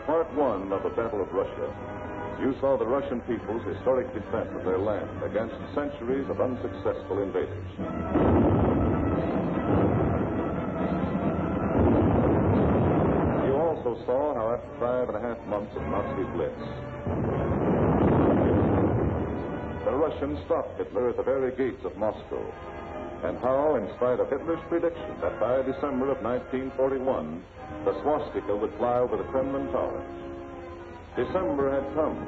Part 1 of the Battle of Russia, you saw the Russian people's historic defense of their land against centuries of unsuccessful invaders. You also saw how after 5.5 months of Nazi blitz, the Russians stopped Hitler at the very gates of Moscow, and how, in spite of Hitler's prediction that by December of 1941, the swastika would fly over the Kremlin towers. December had come,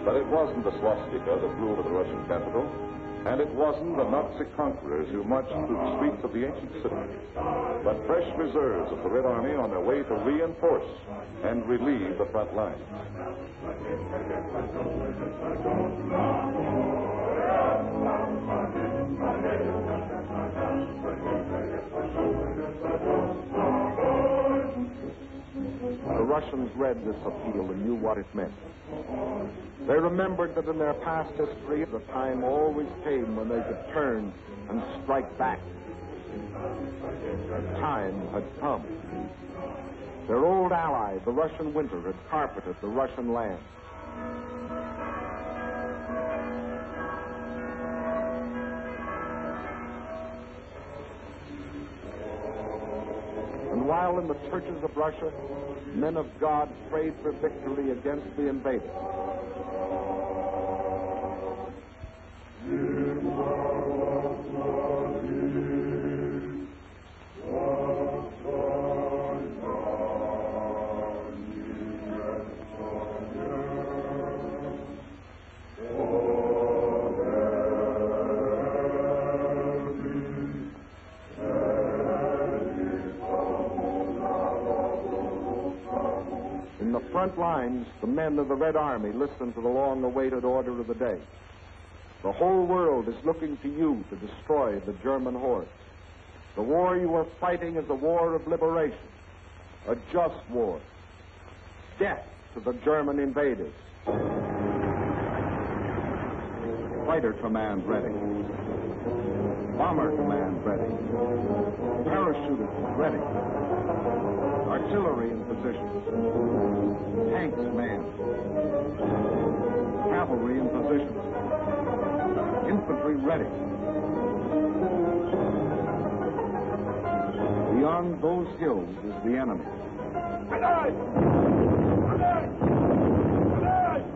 but it wasn't the swastika that flew over the Russian capital, and it wasn't the Nazi conquerors who marched through the streets of the ancient city, but fresh reserves of the Red Army on their way to reinforce and relieve the front line. The Russians read this appeal and knew what it meant. They remembered that in their past history, the time always came when they could turn and strike back. The time had come. Their old ally, the Russian winter, had carpeted the Russian land. And while in the churches of Russia, men of God prayed for victory against the invaders, in the front lines, the men of the Red Army listened to the long-awaited order of the day. The whole world is looking to you to destroy the German hordes. The war you are fighting is a war of liberation, a just war. Death to the German invaders. Fighter command ready. Bomber command ready. Parachutists ready. Artillery in position. Tanks manned. Cavalry in position. Infantry ready. Beyond those hills is the enemy. Grenade! Grenade! Grenade! Grenade!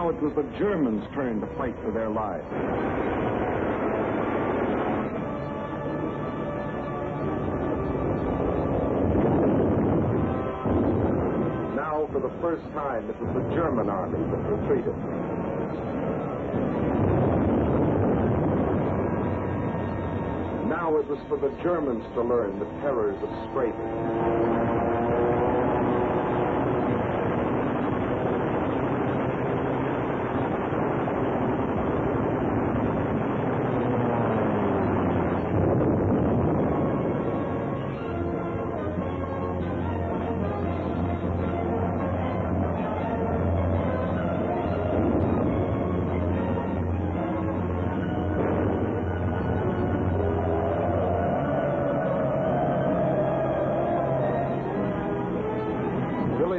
It was the Germans' turn to fight for their lives. Now, for the first time, it was the German army that retreated. Now it was for the Germans to learn the terrors of strafing.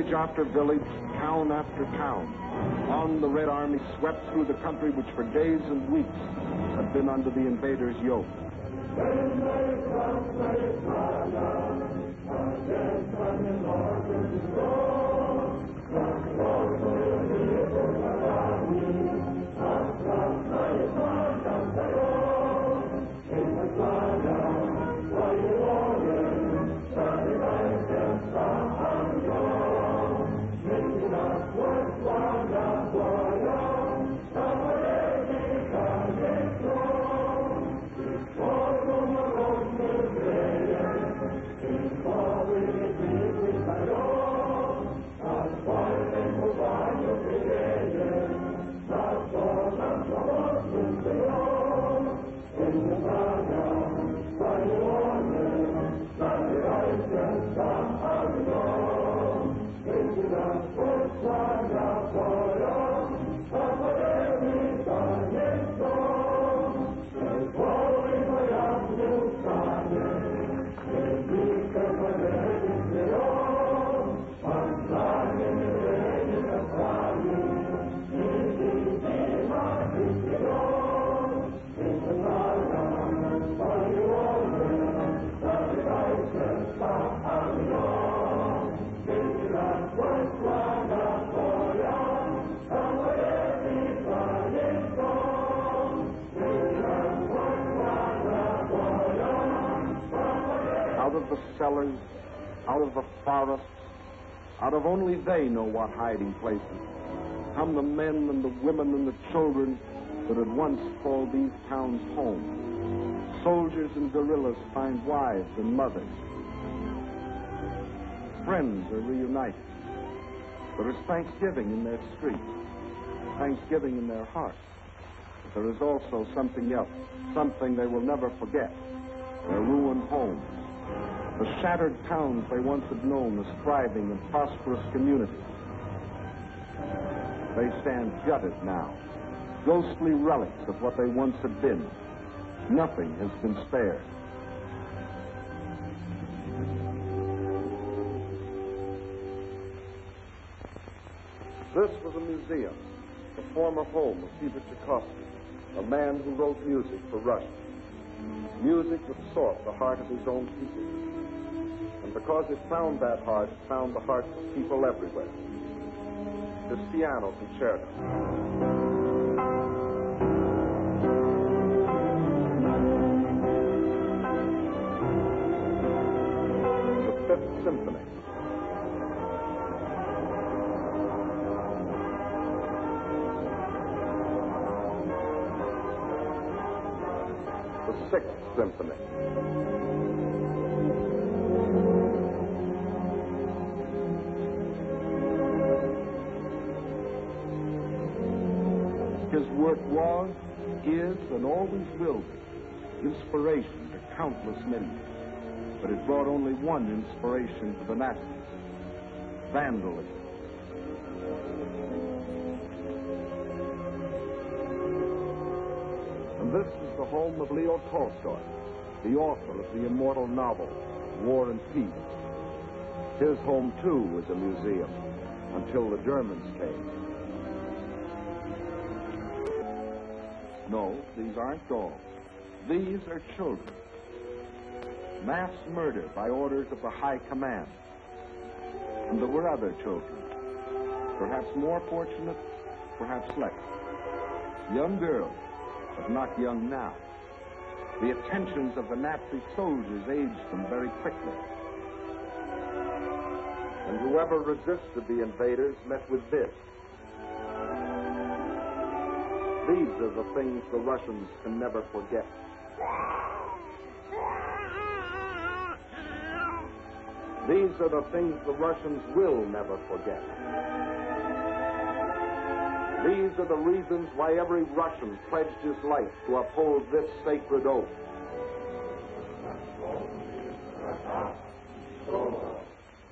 village after village, town after town, on the Red Army swept through the country which for days and weeks had been under the invaders' yoke. Out of the cellars, out of the forests, out of only they know what hiding places, come the men and the women and the children that had once called these towns home. Soldiers and guerrillas find wives and mothers. Friends are reunited. There is thanksgiving in their streets, thanksgiving in their hearts. But there is also something else, something they will never forget, their ruined homes. The shattered towns they once had known as thriving and prosperous communities. They stand gutted now, ghostly relics of what they once had been. Nothing has been spared. This was a museum, the former home of Peter Tchaikovsky, a man who wrote music for Russia. Music that sought the heart of his own people. And because it found that heart, it found the hearts of people everywhere. This piano concerto. The Fifth Symphony. The Sixth Symphony. His work was, is, and always will be inspiration to countless millions. But it brought only one inspiration to the Nazis: vandalism. And this is the home of Leo Tolstoy, the author of the immortal novel, War and Peace. His home, too, was a museum, until the Germans came. No, these aren't dogs. These are children. Mass murder by orders of the High Command. And there were other children, perhaps more fortunate, perhaps less. Young girls, but not young now. The attentions of the Nazi soldiers aged them very quickly. And whoever resisted the invaders met with this. These are the things the Russians can never forget. These are the things the Russians will never forget. These are the reasons why every Russian pledged his life to uphold this sacred oath.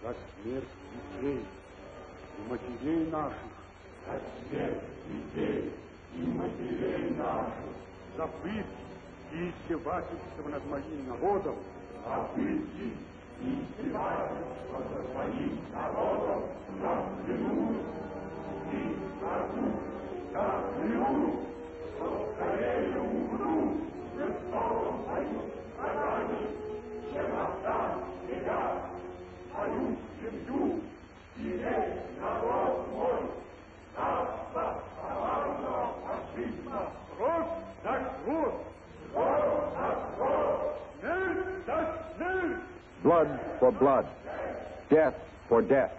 За смерть детей и матерей наших. За смерть детей и матерей наших. За пытки и издевательства над моим народом. За пытки Blood for blood, death for death.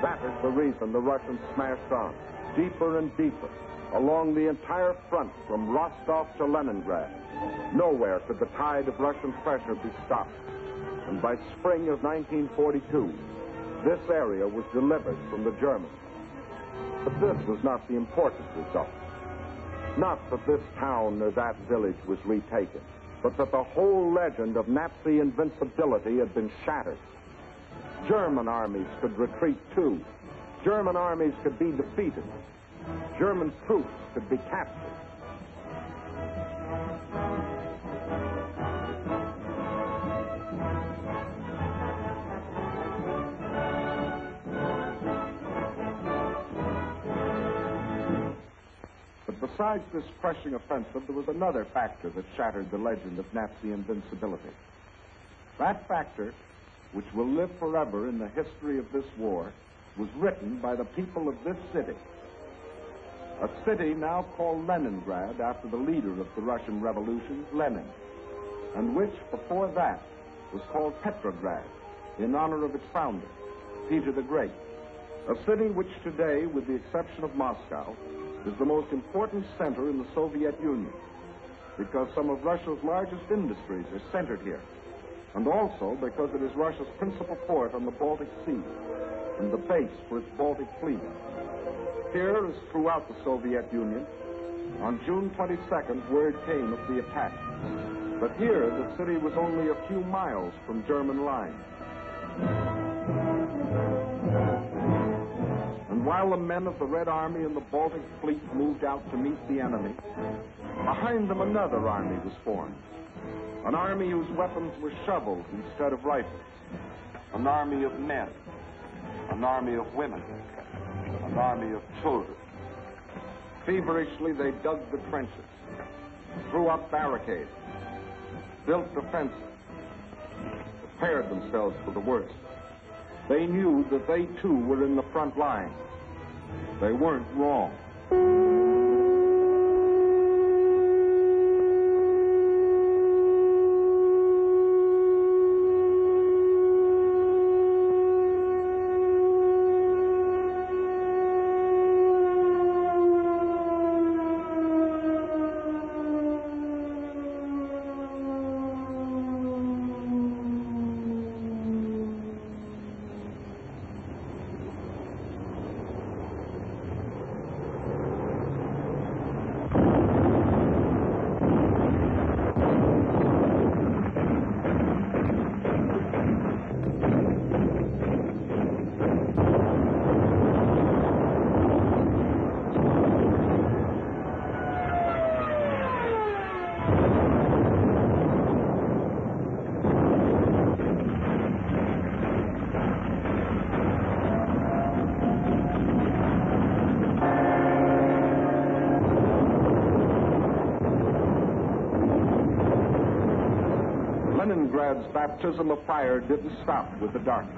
That is the reason the Russians smashed on, deeper and deeper, along the entire front from Rostov to Leningrad. Nowhere could the tide of Russian pressure be stopped. And by spring of 1942, this area was delivered from the Germans. But this was not the important result. Not that this town or that village was retaken, but that the whole legend of Nazi invincibility had been shattered. German armies could retreat too. German armies could be defeated. German troops could be captured. Besides this crushing offensive, there was another factor that shattered the legend of Nazi invincibility. That factor, which will live forever in the history of this war, was written by the people of this city. A city now called Leningrad after the leader of the Russian Revolution, Lenin, and which, before that, was called Petrograd, in honor of its founder, Peter the Great. A city which today, with the exception of Moscow, is the most important center in the Soviet Union, because some of Russia's largest industries are centered here, and also because it is Russia's principal port on the Baltic Sea and the base for its Baltic fleet. Here, as throughout the Soviet Union, on June 22nd, word came of the attack. But here, the city was only a few miles from German lines. And while the men of the Red Army and the Baltic Fleet moved out to meet the enemy, behind them another army was formed. An army whose weapons were shovels instead of rifles. An army of men. An army of women. An army of children. Feverishly, they dug the trenches, threw up barricades, built defenses, prepared themselves for the worst. They knew that they, too, were in the front line. They weren't wrong. Leningrad's baptism of fire didn't stop with the darkness.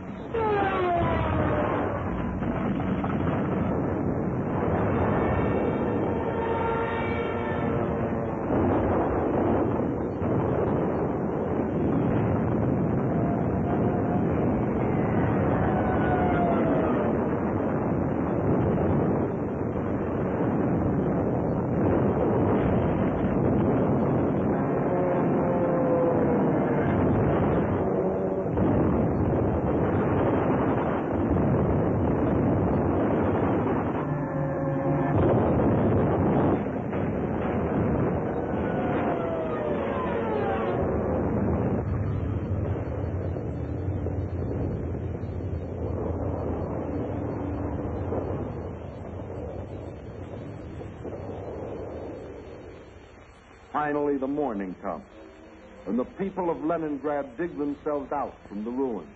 Finally, the morning comes, and the people of Leningrad dig themselves out from the ruins.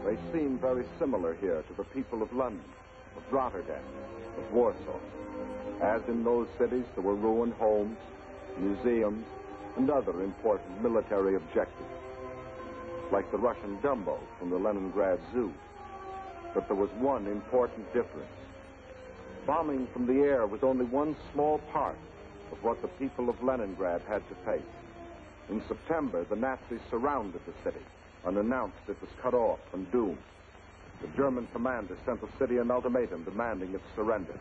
They seem very similar here to the people of London, of Rotterdam, of Warsaw. As in those cities, there were ruined homes, museums, and other important military objectives, like the Russian Dumbo from the Leningrad Zoo. But there was one important difference. Bombing from the air was only one small part of what the people of Leningrad had to face. In September, the Nazis surrounded the city and announced it was cut off and doomed. The German commander sent the city an ultimatum demanding its surrender.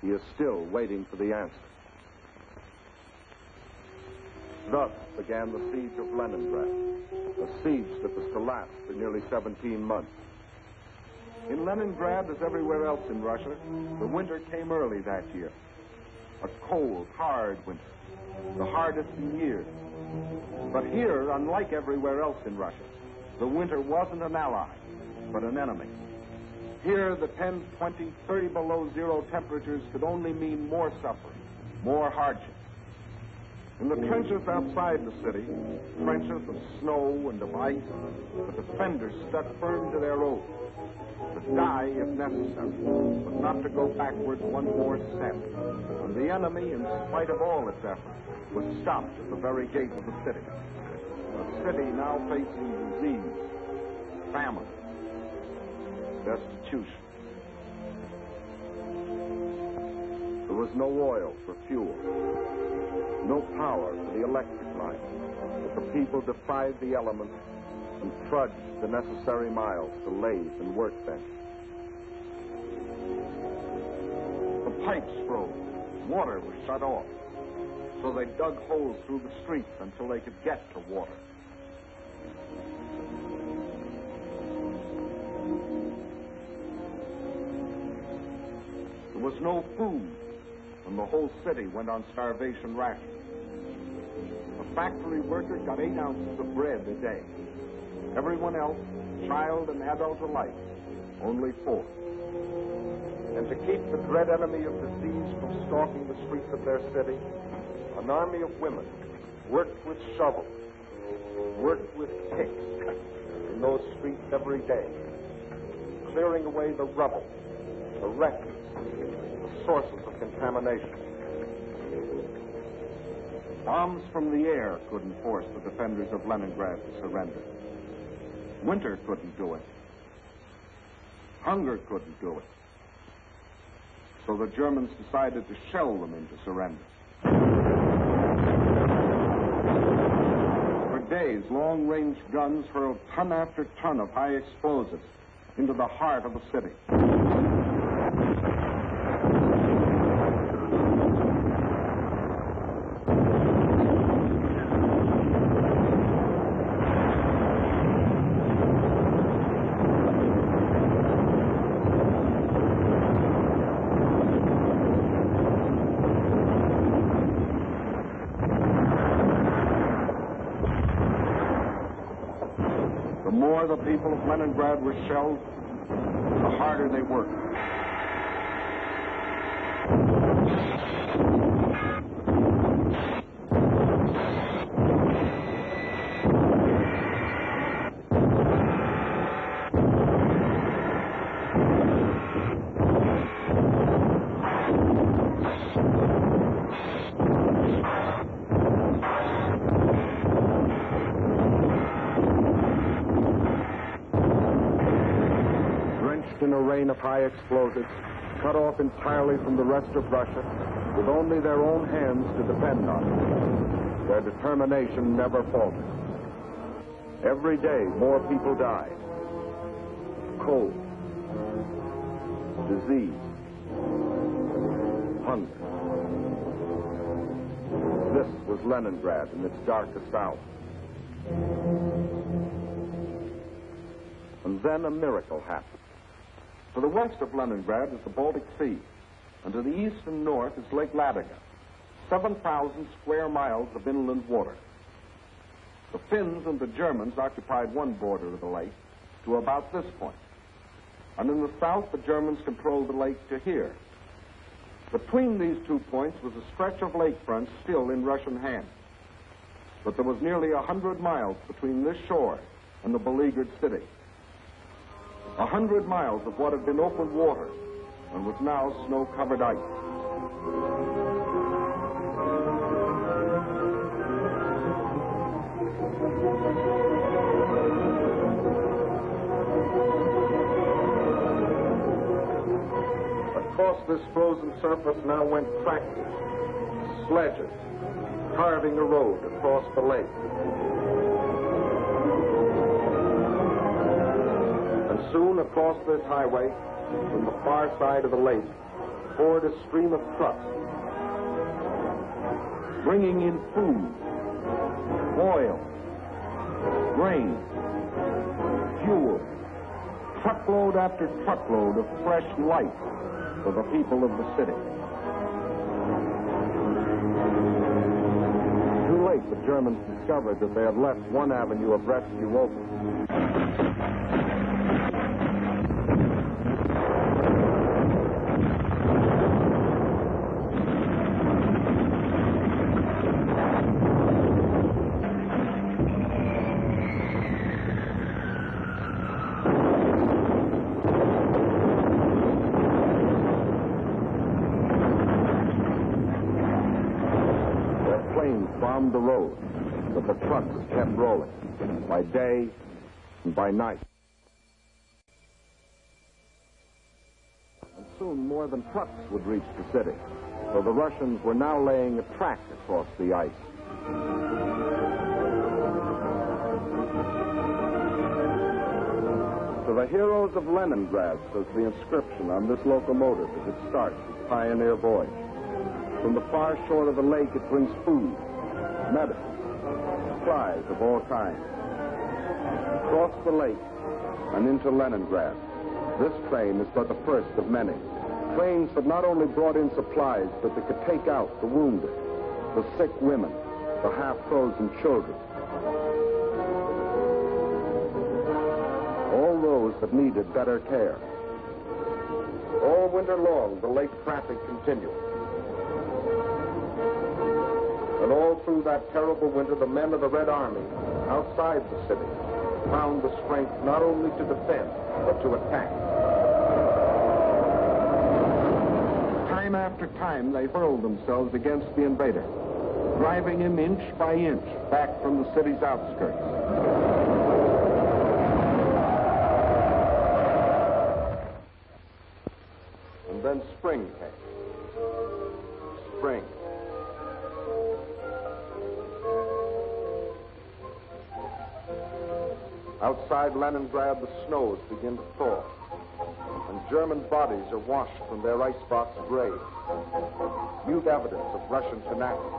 He is still waiting for the answer. Thus began the siege of Leningrad, a siege that was to last for nearly 17 months. In Leningrad, as everywhere else in Russia, the winter came early that year. A cold, hard winter, the hardest in years. But here, unlike everywhere else in Russia, the winter wasn't an ally, but an enemy. Here, the 10, 20, 30 below zero temperatures could only mean more suffering, more hardship. In the trenches outside the city, trenches of snow and of ice, the defenders stuck firm to their oath, to die if necessary, but not to go backwards one more step. And the enemy, in spite of all its efforts, was stopped at the very gate of the city. A city now facing disease, famine, destitution. There was no oil for fuel, no power for the electric line, but the people defied the elements and trudged the necessary miles to lathe and workbench. The pipes froze, water was shut off, so they dug holes through the streets until they could get to water. There was no food, and the whole city went on starvation rations. A factory worker got 8 ounces of bread a day. Everyone else, child and adult alike, only 4. And to keep the dread enemy of disease from stalking the streets of their city, an army of women worked with shovels, worked with picks in those streets every day, clearing away the rubble, the refuse, the sources of contamination. Bombs from the air couldn't force the defenders of Leningrad to surrender. Winter couldn't do it. Hunger couldn't do it. So the Germans decided to shell them into surrender. For days, long-range guns hurled ton after ton of high explosives into the heart of the city. The more the people of Leningrad were shelled, the harder they worked. In a rain of high explosives, cut off entirely from the rest of Russia, with only their own hands to depend on. Their determination never faltered. Every day, more people died. Cold, disease, hunger. This was Leningrad in its darkest hour. And then a miracle happened. To the west of Leningrad is the Baltic Sea, and to the east and north is Lake Ladoga, 7,000 square miles of inland water. The Finns and the Germans occupied one border of the lake to about this point, and in the south the Germans controlled the lake to here. Between these 2 points was a stretch of lakefront still in Russian hands, but there was nearly 100 miles between this shore and the beleaguered city. 100 miles of what had been open water and was now snow-covered ice. Across this frozen surface now went tractors, sledges, carving a road across the lake. And soon across this highway, from the far side of the lake, poured a stream of trucks, bringing in food, oil, grain, fuel, truckload after truckload of fresh life for the people of the city. Too late, the Germans discovered that they had left one avenue of rescue open. Bombed the road, but the trucks kept rolling, by day and by night. And soon more than trucks would reach the city, so the Russians were now laying a track across the ice. To the heroes of Leningrad, says the inscription on this locomotive as it starts its pioneer voyage. From the far shore of the lake, it brings food, medicine, supplies of all kinds. Across the lake and into Leningrad, this train is but the first of many. Trains that not only brought in supplies, but that could take out the wounded, the sick women, the half-frozen children. All those that needed better care. All winter long, the lake traffic continued. And all through that terrible winter, the men of the Red Army, outside the city, found the strength not only to defend, but to attack. Time after time, they hurled themselves against the invader, driving him inch by inch back from the city's outskirts. And then spring came. Spring. Outside Leningrad, the snows begin to thaw, and German bodies are washed from their icebox graves, mute evidence of Russian tenacity.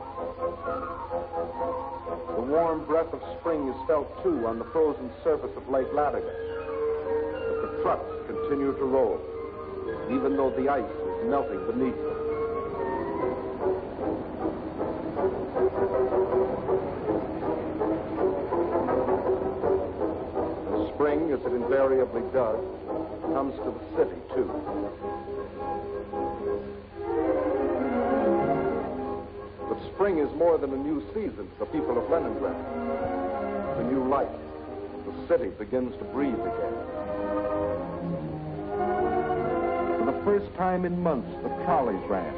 The warm breath of spring is felt, too, on the frozen surface of Lake Ladoga, but the trucks continue to roll, even though the ice is melting beneath them. Spring, as it invariably does, comes to the city, too. But spring is more than a new season to the people of Leningrad. It's a new life. The city begins to breathe again. For the first time in months, the trolleys ran.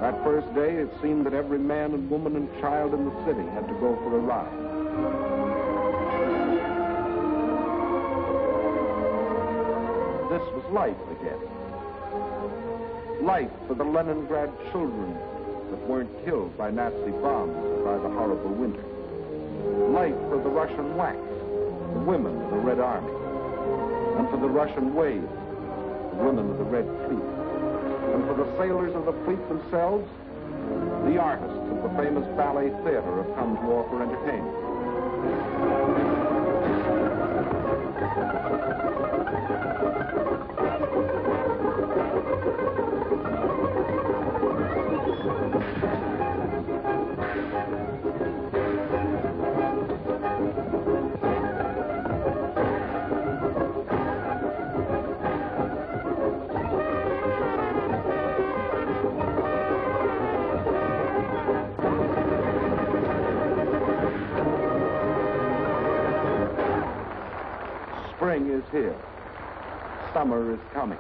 That first day, it seemed that every man and woman and child in the city had to go for a ride. This was life again. Life for the Leningrad children that weren't killed by Nazi bombs or by the horrible winter. Life for the Russian WWII, the women of the Red Army. And for the Russian WWII, the women of the Red Fleet. And for the sailors of the fleet themselves, the artists of the famous ballet theater have come to offer entertainment. Spring is here. Summer is coming.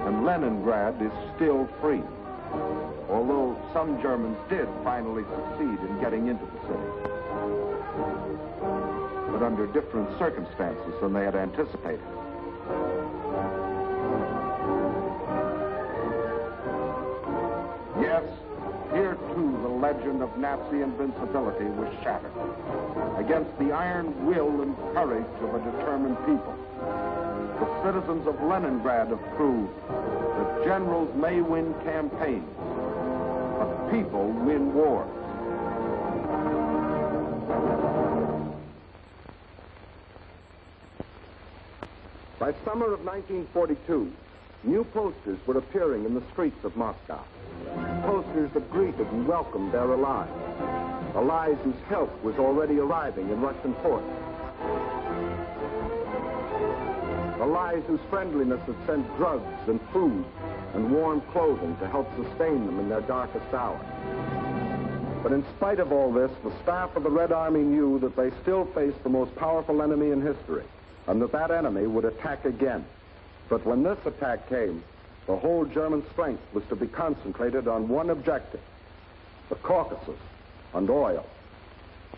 And Leningrad is still free. Although some Germans did finally succeed in getting into the city. But under different circumstances than they had anticipated. Yes, here too the legend of Nazi invincibility was shattered against the iron will and courage of a determined people. The citizens of Leningrad have proved that generals may win campaigns, but people win wars. By summer of 1942, new posters were appearing in the streets of Moscow. Posters that greeted and welcomed their allies. Allies whose help was already arriving in Russian ports. Allies whose friendliness had sent drugs and food and warm clothing to help sustain them in their darkest hour. But in spite of all this, the staff of the Red Army knew that they still faced the most powerful enemy in history, and that that enemy would attack again. But when this attack came, the whole German strength was to be concentrated on one objective: the Caucasus and oil.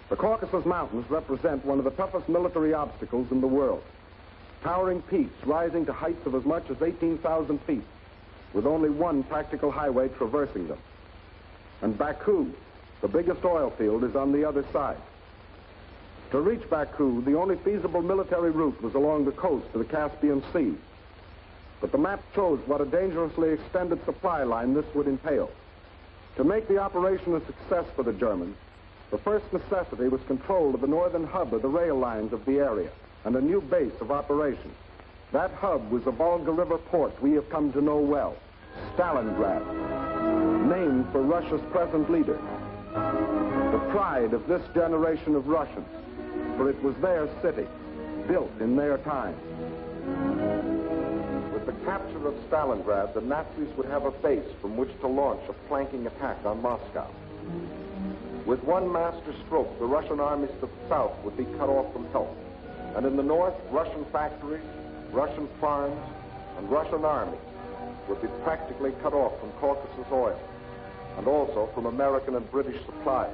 The Caucasus Mountains represent one of the toughest military obstacles in the world. Towering peaks rising to heights of as much as 18,000 feet, with only one practical highway traversing them. And Baku, the biggest oil field, is on the other side. To reach Baku, the only feasible military route was along the coast to the Caspian Sea. But the map shows what a dangerously extended supply line this would entail. To make the operation a success for the Germans, the first necessity was control of the northern hub of the rail lines of the area and a new base of operations. That hub was the Volga River port we have come to know well, Stalingrad, named for Russia's present leader. The pride of this generation of Russians, for it was their city, built in their time. With the capture of Stalingrad, the Nazis would have a base from which to launch a flanking attack on Moscow. With one master stroke, the Russian armies to the south would be cut off from help. And in the north, Russian factories, Russian farms, and Russian armies would be practically cut off from Caucasus oil, and also from American and British supplies,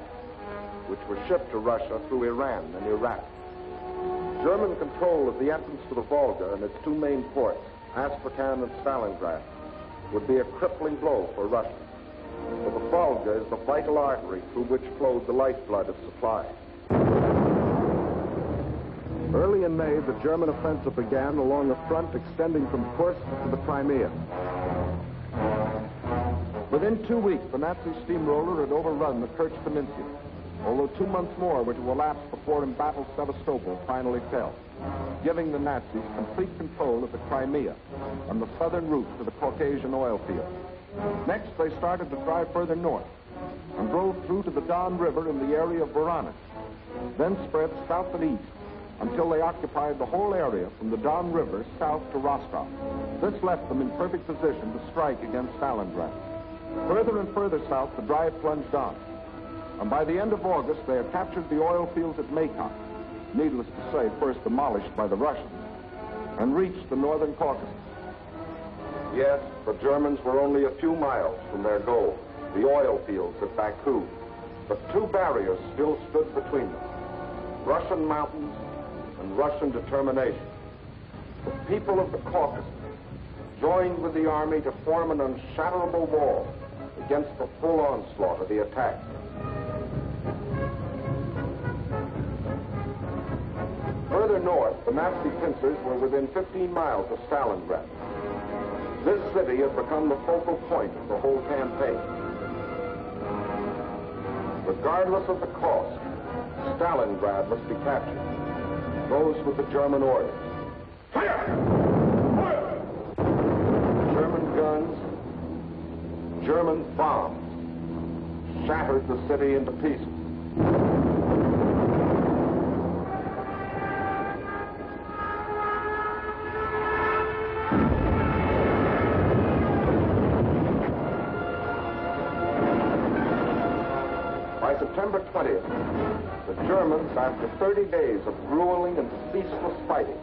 which were shipped to Russia through Iran and Iraq. German control of the entrance to the Volga and its two main ports, Astrakhan and Stalingrad, would be a crippling blow for Russia. For the Volga is the vital artery through which flowed the lifeblood of supply. Early in May, the German offensive began along a front extending from Kursk to the Crimea. Within 2 weeks, the Nazi steamroller had overrun the Kerch Peninsula, although 2 months more were to elapse before embattled Sevastopol finally fell, giving the Nazis complete control of the Crimea and the southern route to the Caucasian oil fields. Next, they started to drive further north and drove through to the Don River in the area of Voronezh, then spread south and east until they occupied the whole area from the Don River south to Rostov. This left them in perfect position to strike against Stalingrad. Further and further south, the drive plunged on, and by the end of August, they had captured the oil fields at Maykoff, needless to say, first demolished by the Russians, and reached the northern Caucasus. Yes, the Germans were only a few miles from their goal, the oil fields at Baku, but two barriers still stood between them: Russian mountains and Russian determination. The people of the Caucasus joined with the army to form an unshatterable wall against the full onslaught of the attack. Further north, the Nazi pincers were within 15 miles of Stalingrad. This city had become the focal point of the whole campaign. Regardless of the cost, Stalingrad must be captured. Those with the German orders. Fire! Fire! German guns, German bombs shattered the city into pieces. By September 20th, the Germans, after 30 days of grueling and ceaseless fighting,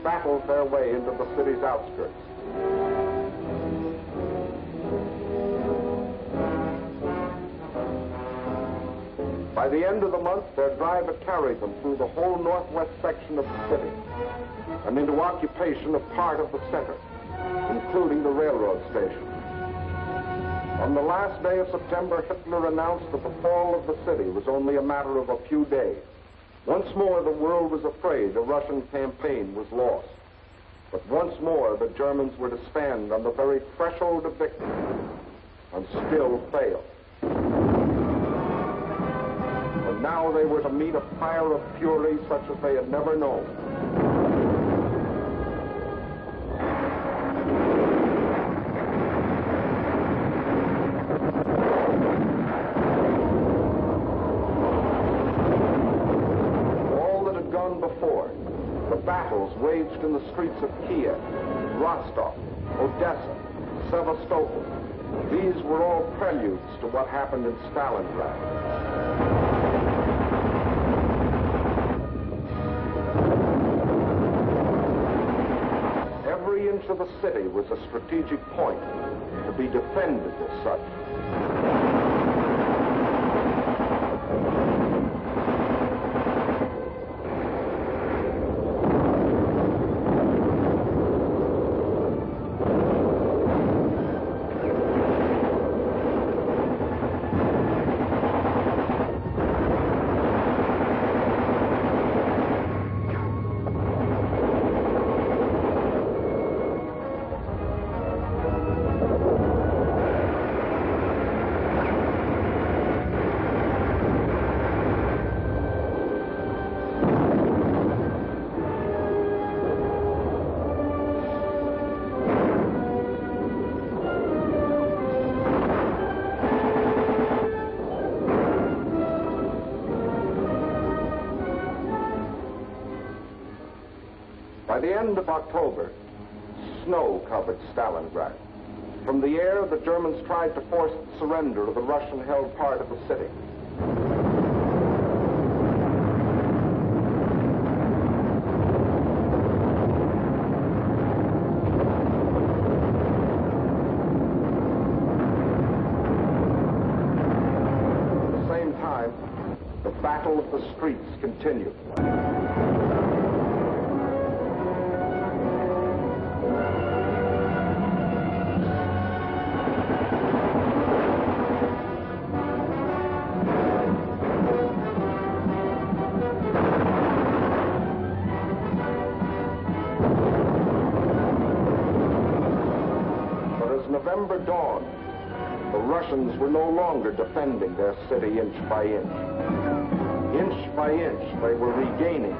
battled their way into the city's outskirts. By the end of the month, their drive had carried them through the whole northwest section of the city and into occupation of part of the center, including the railroad station. On the last day of September, Hitler announced that the fall of the city was only a matter of a few days. Once more, the world was afraid the Russian campaign was lost. But once more, the Germans were to stand on the very threshold of victory and still fail. And now they were to meet a fire of fury such as they had never known. Before, the battles waged in the streets of Kiev, Rostov, Odessa, Sevastopol. These were all preludes to what happened in Stalingrad. Every inch of the city was a strategic point to be defended as such. By the end of October, snow covered Stalingrad. From the air, the Germans tried to force the surrender of the Russian-held part of the city. At the same time, the battle of the streets continued. November dawned, the Russians were no longer defending their city inch by inch. Inch by inch, they were regaining it.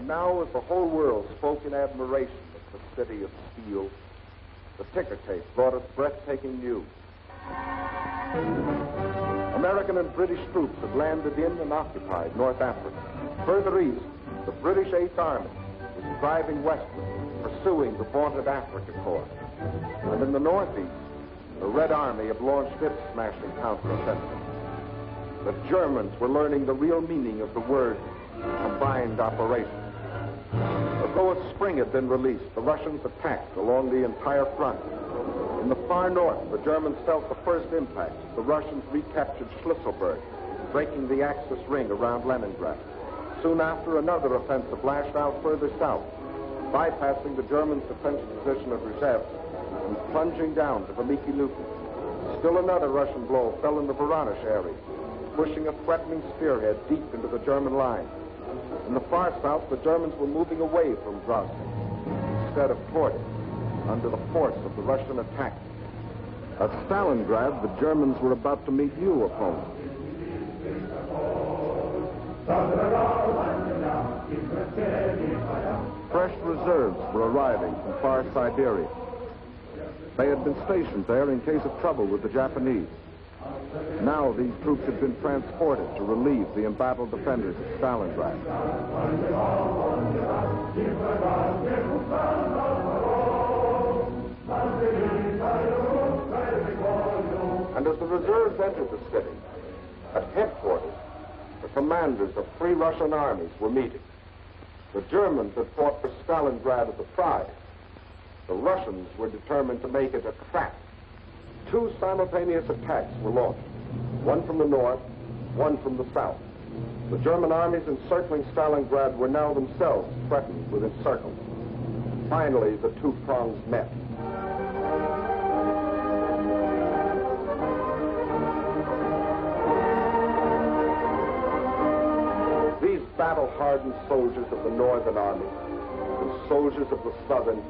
Now, as the whole world spoke in admiration of the city of steel, the ticker tape brought us breathtaking news. American and British troops had landed in and occupied North Africa. Further east, the British Eighth Army was driving westward, pursuing the vaunted Africa Corps. And in the northeast, the Red Army had launched its smashing counteroffensive. The Germans were learning the real meaning of the word combined operation. though a spring had been released, the Russians attacked along the entire front. In the far north, the Germans felt the first impact. The Russians recaptured Schlüsselburg, breaking the Axis ring around Leningrad. Soon after, another offensive lashed out further south, bypassing the Germans' defense position of Rzhev and plunging down to Veliki Lukin. Still another Russian blow fell in the Voronezh area, pushing a threatening spearhead deep into the German line. In the far south, the Germans were moving away from Grozny instead of toward it, under the force of the Russian attack. At Stalingrad, the Germans were about to meet new opponents. Fresh reserves were arriving from far Siberia. They had been stationed there in case of trouble with the Japanese. Now these troops had been transported to relieve the embattled defenders of Stalingrad. And as the reserves entered the city, at headquarters, the commanders of 3 Russian armies were meeting. The Germans had fought for Stalingrad as a prize. The Russians were determined to make it a trap. 2 simultaneous attacks were launched, one from the north, one from the south. The German armies encircling Stalingrad were now themselves threatened with encirclement. Finally, the 2 prongs met. These battle-hardened soldiers of the Northern Army and soldiers of the Southern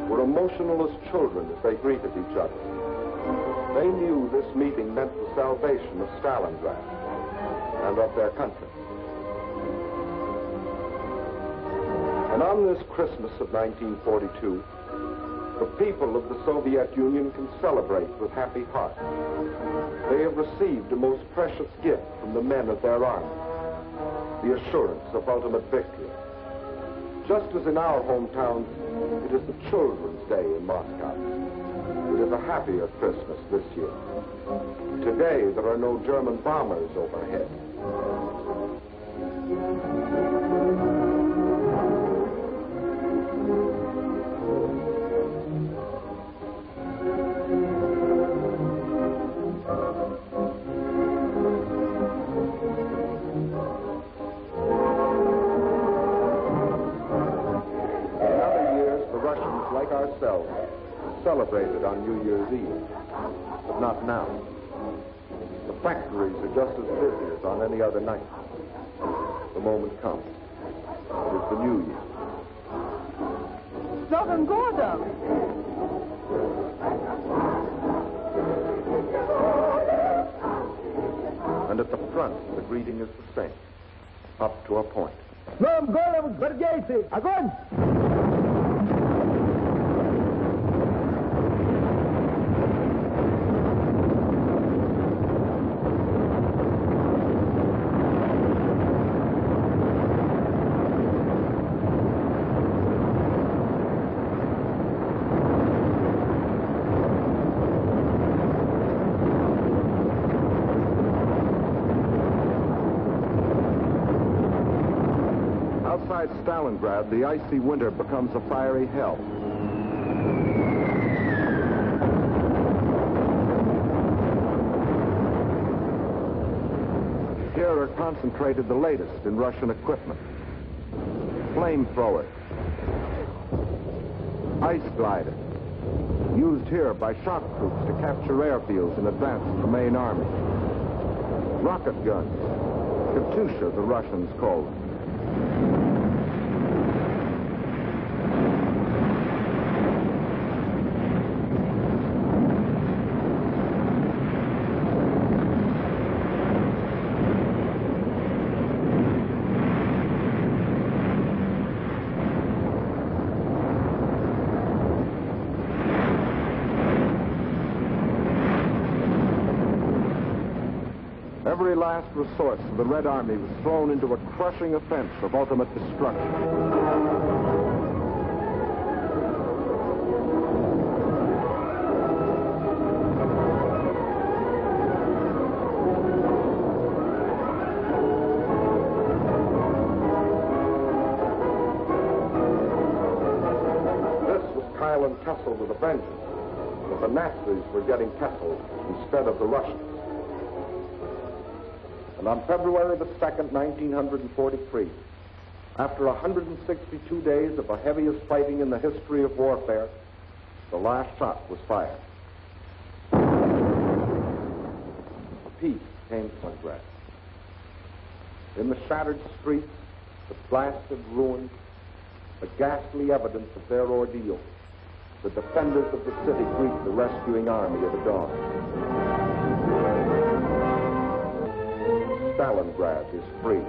were emotional as children as they greeted each other. They knew this meeting meant the salvation of Stalingrad and of their country. And on this Christmas of 1942, the people of the Soviet Union can celebrate with happy hearts. They have received a most precious gift from the men of their army, the assurance of ultimate victory. Just as in our hometowns, it is the Children's Day in Moscow. It is a happier Christmas this year. Today, there are no German bombers overhead. Like ourselves, celebrated on New Year's Eve, but not now. The factories are just as busy as on any other night. The moment comes. It is the New Year. С Новым годом! And at the front, the greeting is the same, up to a point. С Новым годом, гвардейцы! Огонь! Outside Stalingrad, the icy winter becomes a fiery hell. Here are concentrated the latest in Russian equipment. Flamethrowers, ice gliders, used here by shock troops to capture airfields in advance of the main army. Rocket guns, Katyusha, the Russians call them. Every last resource of the Red Army was thrown into a crushing offense of ultimate destruction. fallen Kessel with a vengeance, but the Nazis were getting Kessel instead of the Russians. And on February the 2nd, 1943, after 162 days of the heaviest fighting in the history of warfare, the last shot was fired. Peace came to Stalingrad. In the shattered streets, the blasted ruins, the ghastly evidence of their ordeal, the defenders of the city greet the rescuing army of the dawn. Stalingrad is free.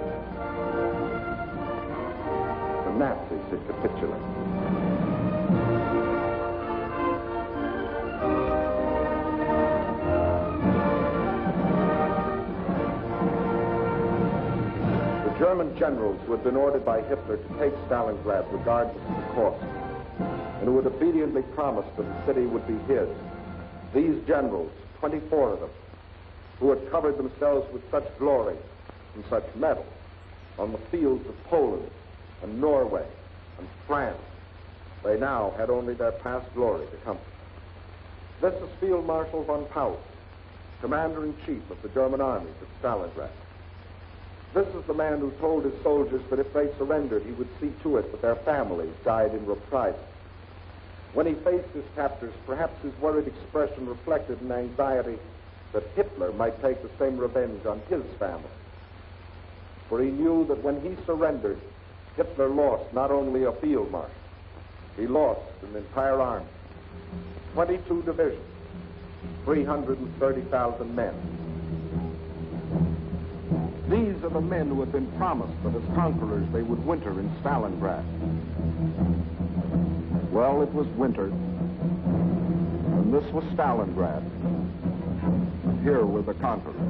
The Nazis had capitulated. The German generals who had been ordered by Hitler to take Stalingrad regardless of the cost, and who had obediently promised that the city would be his. These generals, 24 of them, who had covered themselves with such glory and such mettle on the fields of Poland and Norway and France, they now had only their past glory to comfort. This is Field Marshal von Paulus, Commander-in-Chief of the German armies at Stalingrad. This is the man who told his soldiers that if they surrendered, he would see to it that their families died in reprisal. When he faced his captors, perhaps his worried expression reflected an anxiety that Hitler might take the same revenge on his family. For he knew that when he surrendered, Hitler lost not only a field marshal, he lost an entire army, 22 divisions, 330,000 men. These are the men who had been promised that as conquerors they would winter in Stalingrad. Well, it was winter, and this was Stalingrad, and here were the conquerors.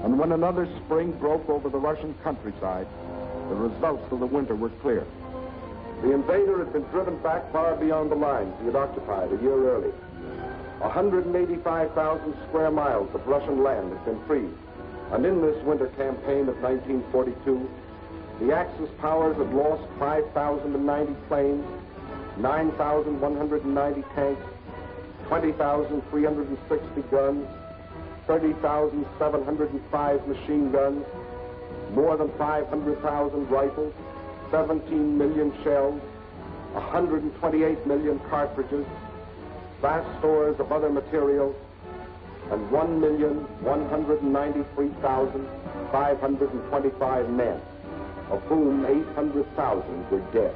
And when another spring broke over the Russian countryside, the results of the winter were clear. The invader had been driven back far beyond the lines he had occupied a year earlier. 185,000 square miles of Russian land had been freed. And in this winter campaign of 1942, the Axis powers had lost 5,090 planes, 9,190 tanks, 20,360 guns, 30,705 machine guns, more than 500,000 rifles, 17 million shells, 128 million cartridges, vast stores of other materials, and 1,193,525 men, of whom 800,000 were dead.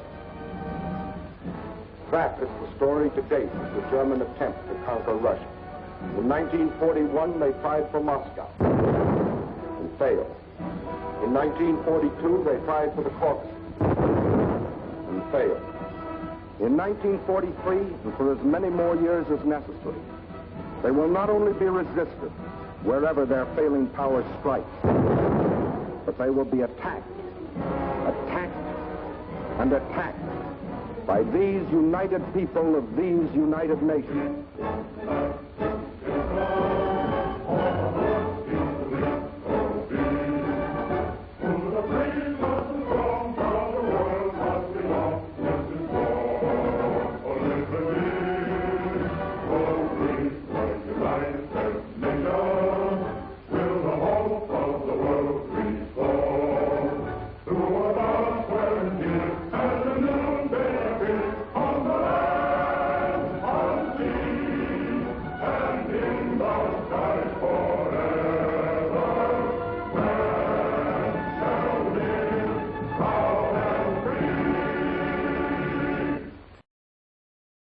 That is the story to date of the German attempt to conquer Russia. In 1941, they tried for Moscow and failed. In 1942, they tried for the Caucasus and failed. In 1943, and for as many more years as necessary, they will not only be resisted wherever their failing power strikes, but they will be attacked, and attacked by these united people of these united nations.